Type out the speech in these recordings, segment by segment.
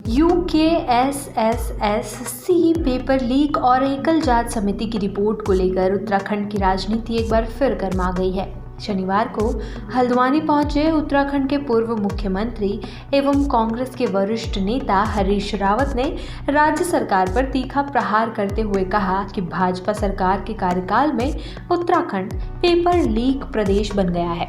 UKSSSC paper leak और एकल जांच समिति की रिपोर्ट को लेकर उत्तराखंड की राजनीति एक बार फिर गर्मा गई है। शनिवार को हल्द्वानी पहुंचे उत्तराखंड के पूर्व मुख्यमंत्री एवं कांग्रेस के वरिष्ठ नेता हरीश रावत ने राज्य सरकार पर तीखा प्रहार करते हुए कहा कि भाजपा सरकार के कार्यकाल में उत्तराखंड पेपर लीक प्रदेश बन गया है।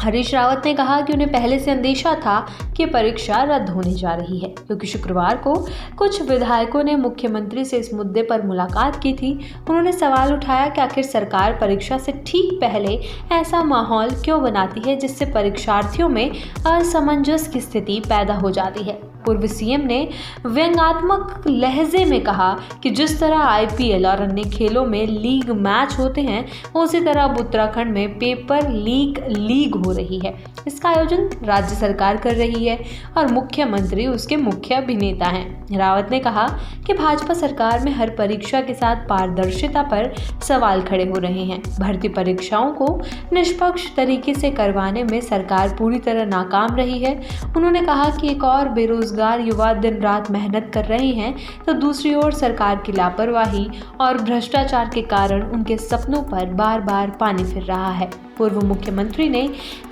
हरीश रावत ने कहा कि उन्हें पहले से अंदेशा था कि परीक्षा रद्द होने जा रही है, क्योंकि शुक्रवार को कुछ विधायकों ने मुख्यमंत्री से इस मुद्दे पर मुलाकात की थी। उन्होंने सवाल उठाया कि आखिर सरकार परीक्षा से ठीक पहले ऐसा माहौल क्यों बनाती है जिससे परीक्षार्थियों में असमंजस की स्थिति पैदा हो जाती है। पूर्व सीएम ने व्यंग्यात्मक लहजे में कहा कि जिस तरह आईपीएल और अन्य खेलों में लीग मैच होते हैं, उसी तरह अब उत्तराखंड में पेपर लीग हो रही है। इसका आयोजन राज्य सरकार कर रही है और मुख्यमंत्री उसके मुख्य अभिनेता हैं। रावत ने कहा कि भाजपा सरकार में हर परीक्षा के साथ पारदर्शिता पर सवाल खड़े हो रहे हैं। भर्ती परीक्षाओं को निष्पक्ष तरीके से करवाने में सरकार पूरी तरह नाकाम रही है। उन्होंने कहा कि एक और बेरोजगार युवा दिन रात मेहनत कर रहे हैं, तो दूसरी ओर सरकार की लापरवाही और भ्रष्टाचार के कारण उनके सपनों पर बार बार पानी फिर रहा है। पूर्व मुख्यमंत्री ने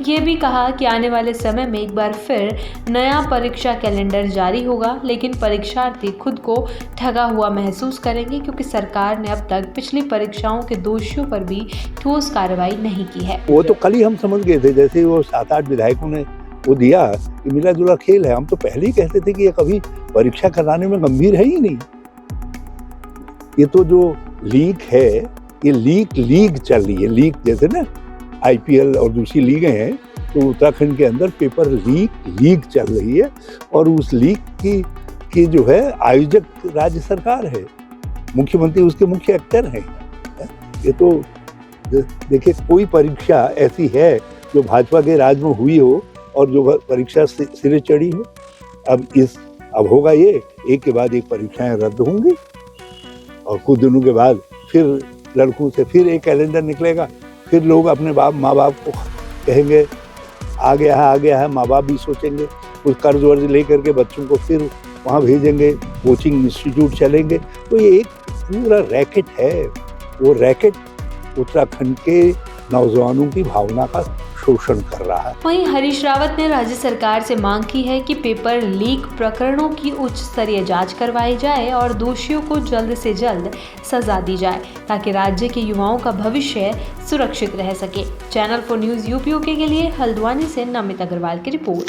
यह भी कहा कि आने वाले समय में एक बार फिर नया परीक्षा कैलेंडर जारी होगा, लेकिन परीक्षार्थी खुद को ठगा हुआ महसूस करेंगे, क्योंकि सरकार ने अब तक पिछली परीक्षाओं के दोषियों पर भी ठोस कार्रवाई नहीं की है। वो तो कल ही हम समझ गए थे, जैसे वो 7-8 विधायकों ने वो दिया कि मिला जुला खेल है। हम तो पहले ही कहते थे कि ये कभी परीक्षा कराने में गंभीर है ही नहीं। ये तो जो लीक है, ये लीग चल रही है। लीक जैसे ना आईपीएल और दूसरी लीगें हैं, तो उत्तराखंड के अंदर पेपर लीग चल रही है और उस लीग की जो है आयोजक राज्य सरकार है, मुख्यमंत्री उसके मुख्य एक्टर हैं। ये तो देखिए, कोई परीक्षा ऐसी है जो भाजपा के राज में हुई हो और जो परीक्षा सिरे चढ़ी हो। अब होगा ये, एक के बाद एक परीक्षाएं रद्द होंगी और कुछ दिनों के बाद फिर लड़कों से फिर एक कैलेंडर निकलेगा। फिर लोग अपने माँ बाप को कहेंगे आ गया है। माँ बाप भी सोचेंगे, कुछ कर्ज वर्ज लेकर के बच्चों को फिर वहाँ भेजेंगे, कोचिंग इंस्टीट्यूट चलेंगे। तो ये एक पूरा रैकेट है। वो रैकेट उत्तराखंड के नौजवानों की भावना का शोषण कर रहा है। वहीं हरीश रावत ने राज्य सरकार से मांग की है कि पेपर लीक प्रकरणों की उच्च स्तरीय जांच करवाई जाए और दोषियों को जल्द से जल्द सजा दी जाए, ताकि राज्य के युवाओं का भविष्य सुरक्षित रह सके। चैनल 4 न्यूज़ यूपी के लिए हल्द्वानी से नमित अग्रवाल की रिपोर्ट।